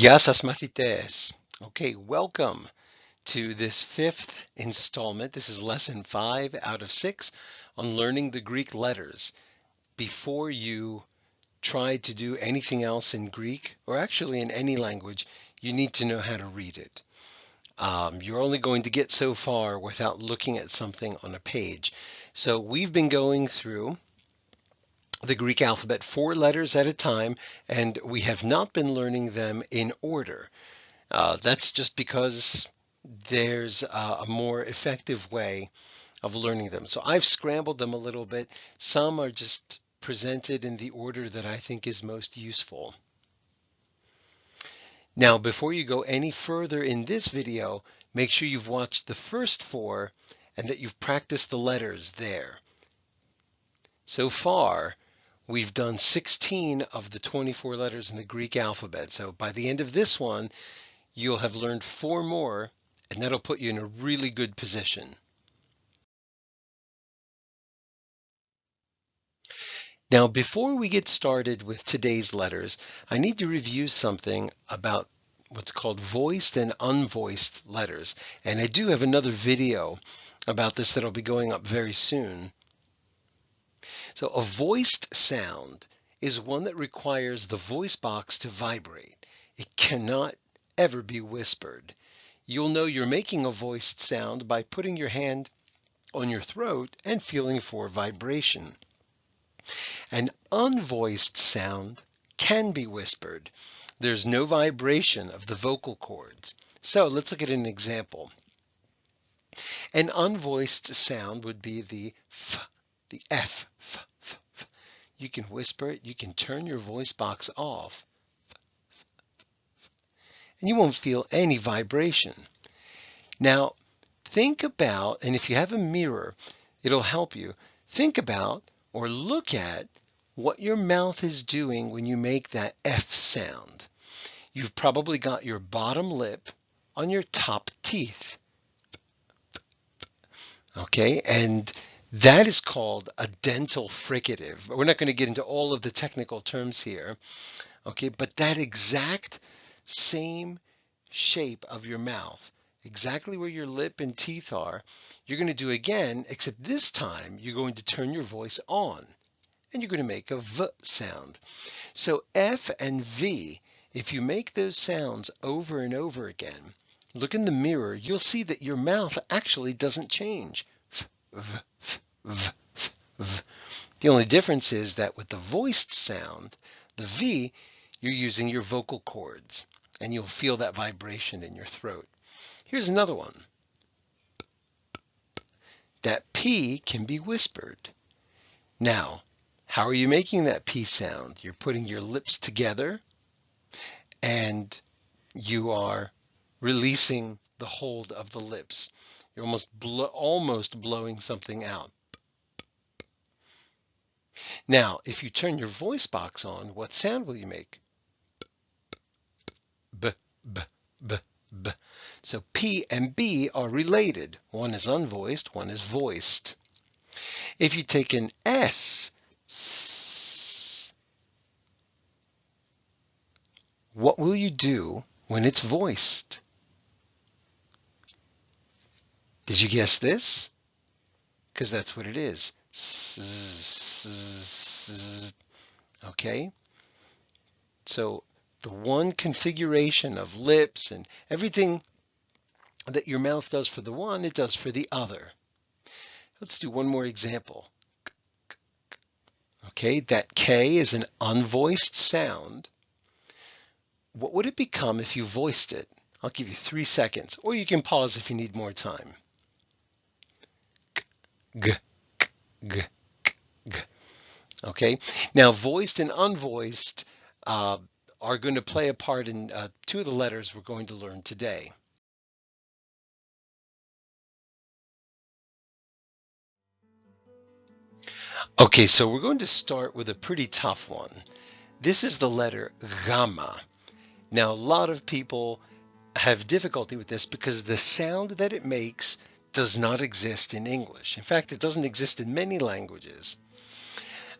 Γεια σας μαθητές. Okay, welcome to this fifth installment. This is lesson 5 out of 6 on learning the Greek letters. Before you try to do anything else in Greek, or actually in any language, you need to know how to read it. You're only going to get so far without looking at something on a page. So we've been going through the Greek alphabet 4 letters at a time, and we have not been learning them in order. That's just because there's a more effective way of learning them. So I've scrambled them a little bit. Some are just presented in the order that I think is most useful. Now, before you go any further in this video, make sure you've watched the first 4 and that you've practiced the letters there. So far, we've done 16 of the 24 letters in the Greek alphabet. So by the end of this one, you'll have learned 4 more, and that'll put you in a really good position. Now, before we get started with today's letters, I need to review something about what's called voiced and unvoiced letters. And I do have another video about this that'll be going up very soon. So a voiced sound is one that requires the voice box to vibrate. It cannot ever be whispered. You'll know you're making a voiced sound by putting your hand on your throat and feeling for vibration. An unvoiced sound can be whispered. There's no vibration of the vocal cords. So let's look at an example. An unvoiced sound would be the f, the f, f, f, f. You can whisper it, you can turn your voice box off, and you won't feel any vibration. Now, think about, and if you have a mirror, it'll help you. Think about or look at what your mouth is doing when you make that F sound. You've probably got your bottom lip on your top teeth. Okay, and that is called a dental fricative. We're not going to get into all of the technical terms here. Okay, but that exact same shape of your mouth, exactly where your lip and teeth are, you're going to do again, except this time you're going to turn your voice on and you're going to make a V sound. So F and V, if you make those sounds over and over again, look in the mirror, you'll see that your mouth actually doesn't change. F, v, f, v, f, v. The only difference is that with the voiced sound, the V, you're using your vocal cords and you'll feel that vibration in your throat. Here's another one. That P can be whispered. Now, how are you making that P sound? You're putting your lips together and you are releasing the hold of the lips. You're almost blowing something out. Now, if you turn your voice box on, what sound will you make? B, b, b, b. So P and B are related. One is unvoiced, one is voiced. If you take an S, what will you do when it's voiced? Did you guess this? Because that's what it is. Okay? So the one configuration of lips and everything that your mouth does for the one, it does for the other. Let's do one more example. Okay, that K is an unvoiced sound. What would it become if you voiced it? I'll give you 3 seconds, or you can pause if you need more time. G, g, g, g. Okay, now voiced and unvoiced are going to play a part in 2 of the letters we're going to learn today. Okay, so we're going to start with a pretty tough one. This is the letter gamma. Now, a lot of people have difficulty with this because the sound that it makes does not exist in English. In fact, it doesn't exist in many languages.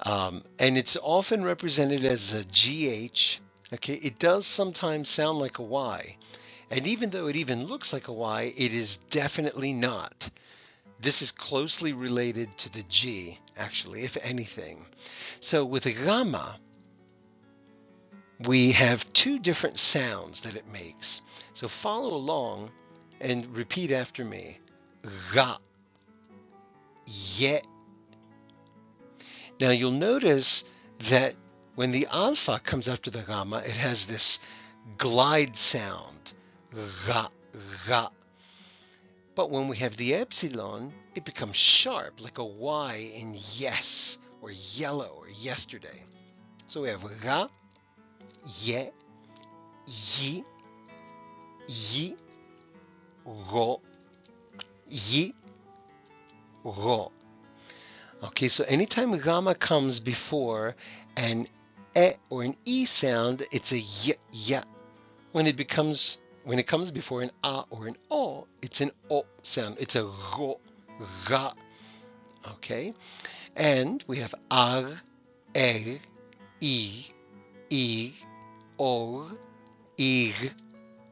And it's often represented as a GH Okay, it does sometimes sound like a Y. And even though it even looks like a Y, it is definitely not. This is closely related to the G, actually, if anything. So with Rama, we have two different sounds that it makes. So follow along and repeat after me. Ra, ye. Now you'll notice that when the alpha comes after the Rama, it has this glide sound. Ra, ra. But when we have the epsilon, it becomes sharp, like a Y in yes, or yellow, or yesterday. So we have ra, ye, yi, yi, ro, yi, ro. Okay, so anytime Rama comes before an e or an e sound, it's a y, ya. When it comes before an a or an o, it's an o sound. It's a ro, ra. Okay, and we have ar, er, I, or, ir,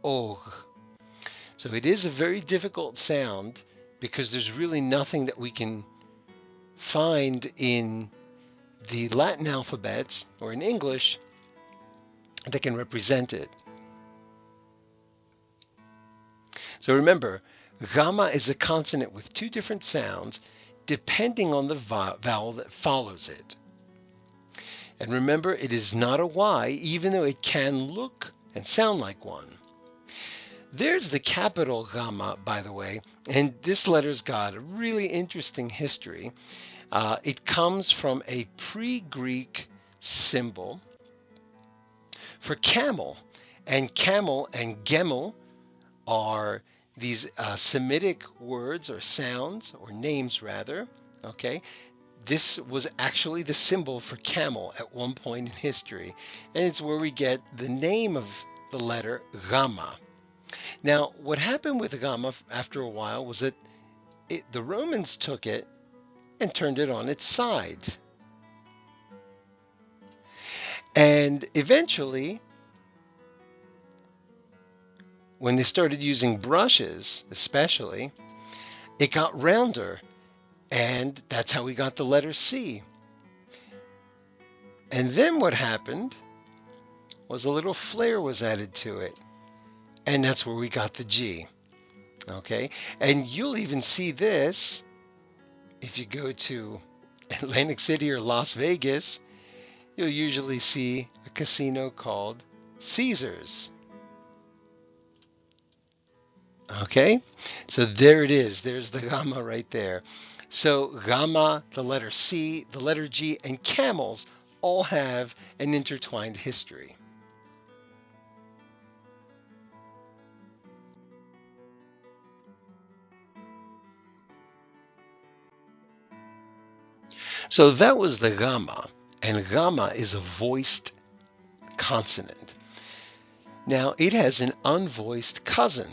or. So it is a very difficult sound because there's really nothing that we can find in the Latin alphabets or in English that can represent it. So remember, Rama is a consonant with two different sounds depending on the vowel that follows it. And remember, it is not a Y, even though it can look and sound like one. There's the capital Rama, by the way, and this letter's got a really interesting history. It comes from a pre-Greek symbol for camel, and gemel are these Semitic words or sounds, or names rather, okay? This was actually the symbol for camel at one point in history, and it's where we get the name of the letter Rama. Now, what happened with Rama after a while was that the Romans took it and turned it on its side. And eventually, when they started using brushes, especially, it got rounder, and that's how we got the letter C. And then what happened was a little flair was added to it, and that's where we got the G. Okay, and you'll even see this if you go to Atlantic City or Las Vegas. You'll usually see a casino called Caesars. Okay, so there it is. There's the Rama right there. So Rama, the letter C, the letter G, and camels all have an intertwined history. So that was the Rama, and Rama is a voiced consonant. Now it has an unvoiced cousin,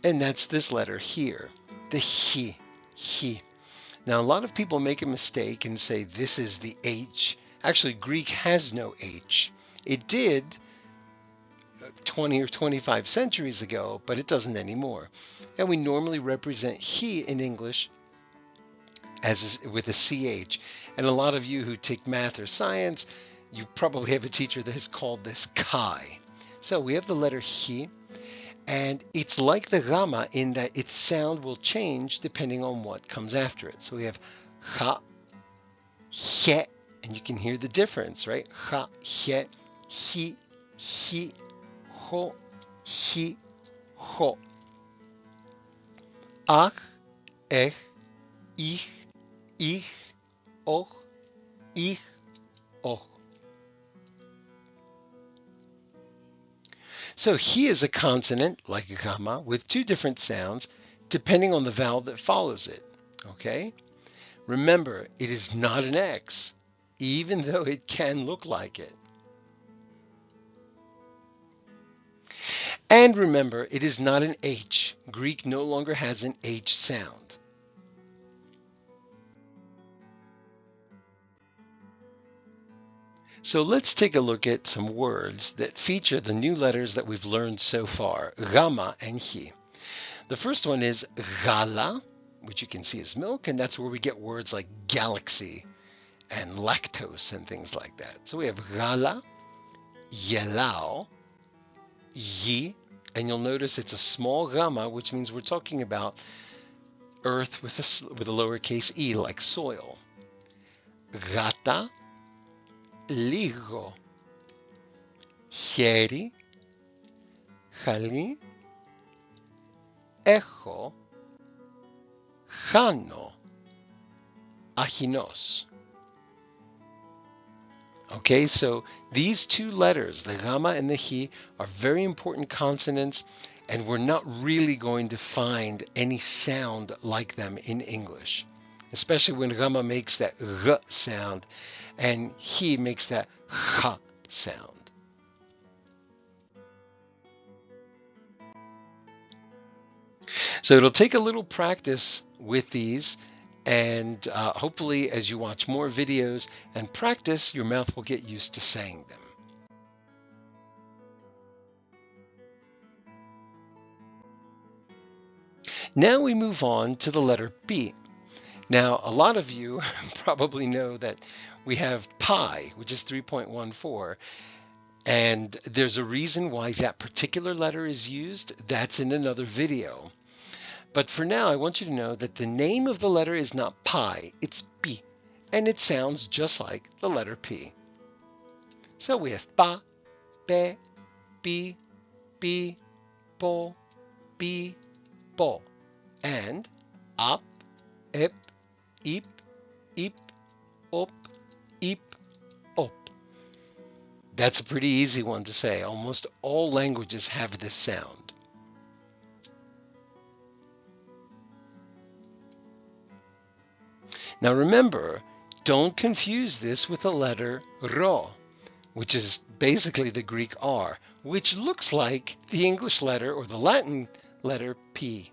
and that's this letter here, the he, he. Now a lot of people make a mistake and say this is the H. Actually, Greek has no H. It did 20 or 25 centuries ago, but it doesn't anymore. And we normally represent he in English as with a CH. And a lot of you who take math or science, you probably have a teacher that has called this chi. So we have the letter he, and it's like the Rama in that its sound will change depending on what comes after it. So we have ha, he, and you can hear the difference, right? Ha, he, ho, ho. Ach, ich, ich, och, ich, och. So he is a consonant, like a Rama, with two different sounds, depending on the vowel that follows it, okay? Remember, it is not an X, even though it can look like it. And remember, it is not an H. Greek no longer has an H sound. So let's take a look at some words that feature the new letters that we've learned so far, gamma and hi. The first one is gala, which you can see as milk, and that's where we get words like galaxy and lactose and things like that. So we have gala, yelao, yi, and you'll notice it's a small gamma, which means we're talking about earth with a lowercase e, like soil. Gata, ligo, χέρι, χαλί, έχω, χάνω, achinos. Okay, so these two letters, the gamma and the hi, are very important consonants, and we're not really going to find any sound like them in English, especially when gamma makes that g sound and hi makes that ha sound. So it'll take a little practice with these, and hopefully as you watch more videos and practice, your mouth will get used to saying them. Now we move on to the letter B. Now, a lot of you probably know that we have pi, which is 3.14, and there's a reason why that particular letter is used. That's in another video. But for now, I want you to know that the name of the letter is not pi, it's P, and it sounds just like the letter P. So we have pa, pe, pi, pi, po, pi, po, and ap, ep, ip, ip, op, ip, op. That's a pretty easy one to say. Almost all languages have this sound. Now remember, don't confuse this with the letter Rho, which is basically the Greek R, which looks like the English letter or the Latin letter P.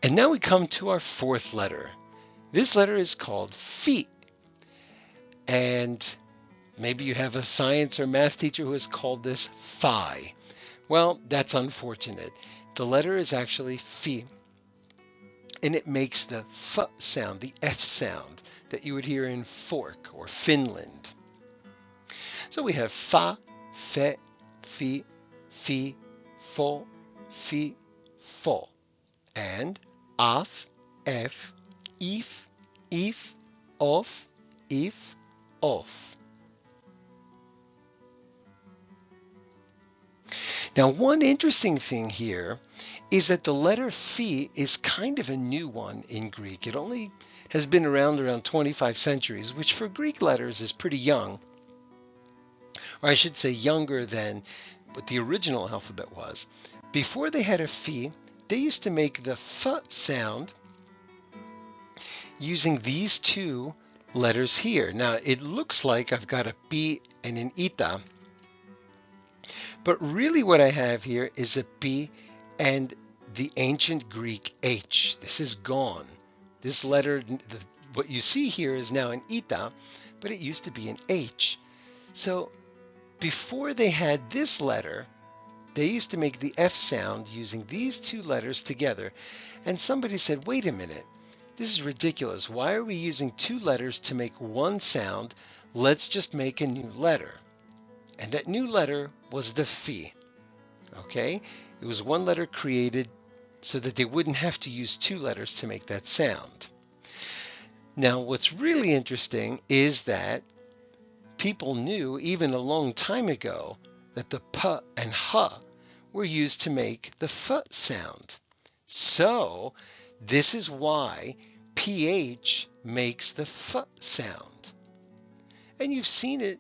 And now we come to our fourth letter. This letter is called Phi. And maybe you have a science or math teacher who has called this Phi. Well, that's unfortunate. The letter is actually Phi. And it makes the F sound, the F sound, that you would hear in fork or Finland. So we have Fa, Fe, Fi, Fi, Fo, Fi, Fo. And af, ef, if, of, if, of. Now, one interesting thing here is that the letter phi is kind of a new one in Greek. It only has been around 25 centuries, which for Greek letters is pretty young. Or I should say younger than what the original alphabet was. Before they had a phi, they used to make the f sound using these two letters here. Now, it looks like I've got a P and an ita, but really what I have here is a P and the ancient Greek H. This is gone. This letter, what you see here is now an ita, but it used to be an H. So before they had this letter, they used to make the F sound using these two letters together. And somebody said, wait a minute, this is ridiculous. Why are we using two letters to make one sound? Let's just make a new letter. And that new letter was the phi. Okay? It was one letter created so that they wouldn't have to use two letters to make that sound. Now, what's really interesting is that people knew even a long time ago that the p and h were used to make the f sound. So this is why ph makes the f sound. And you've seen it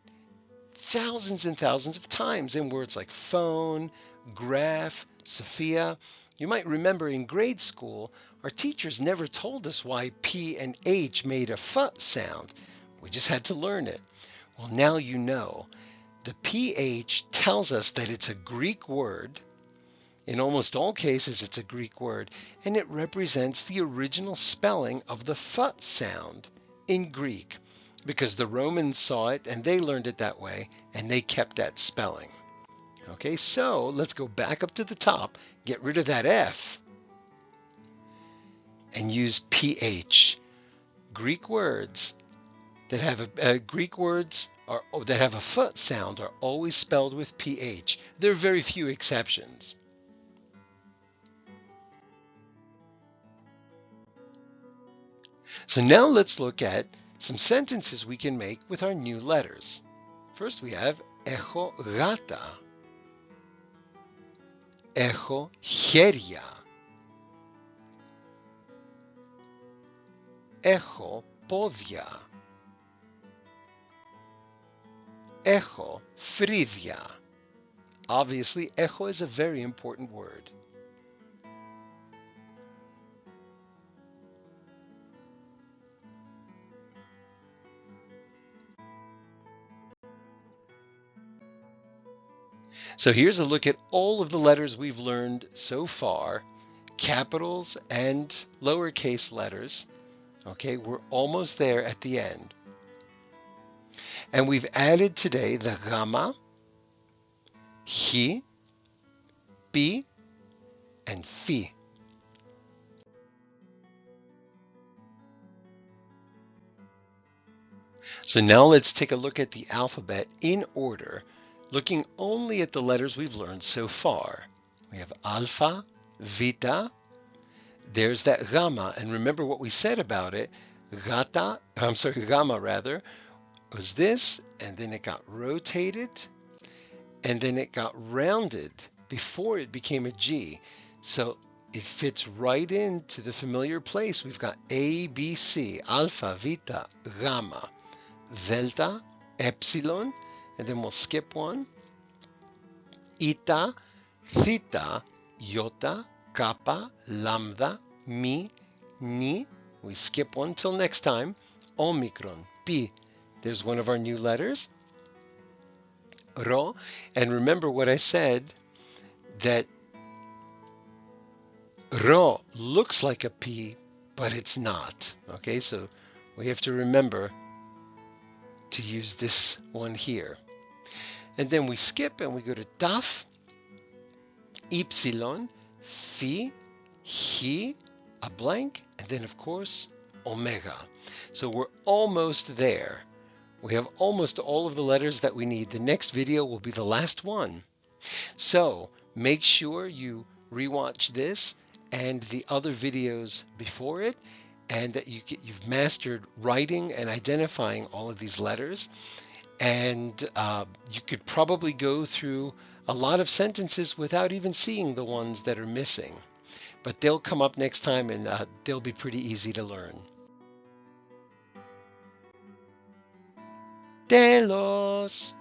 thousands and thousands of times in words like phone, graph, Sophia. You might remember in grade school, our teachers never told us why P and H made a f sound. We just had to learn it. Well, now you know. The PH tells us that it's a Greek word, In almost all cases, it's a Greek word, and it represents the original spelling of the f sound in Greek, because the Romans saw it and they learned it that way, and they kept that spelling. Okay, so let's go back up to the top, get rid of that F, and use PH. Greek words that have a f sound are always spelled with PH. There are very few exceptions. So now let's look at some sentences we can make with our new letters. First we have έχω γάτα, έχω χέρια, έχω πόδια, έχω φρύδια. Obviously, έχω is a very important word. So here's a look at all of the letters we've learned so far, capitals and lowercase letters. Okay, we're almost there at the end. And we've added today the γάμα, χ, π, and φ. So now let's take a look at the alphabet in order, looking only at the letters we've learned so far. We have alpha, vita, there's that γάμα, and remember what we said about it. Γάμα rather, was this, and then it got rotated, and then it got rounded before it became a G. So it fits right into the familiar place. We've got A, B, C, alpha, vita, γάμα, delta, epsilon, and then we'll skip one, eta, theta, iota, kappa, lambda, mi, ni. We skip one till next time, omicron, pi. There's one of our new letters, rho. And remember what I said, that rho looks like a P, but it's not. Okay, so we have to remember to use this one here. And then we skip and we go to taf, ypsilon, phi, chi, a blank, and then of course omega. So we're almost there. We have almost all of the letters that we need. The next video will be the last one. So make sure you rewatch this and the other videos before it, and that you've mastered writing and identifying all of these letters. And you could probably go through a lot of sentences without even seeing the ones that are missing. But they'll come up next time, and they'll be pretty easy to learn. Telos!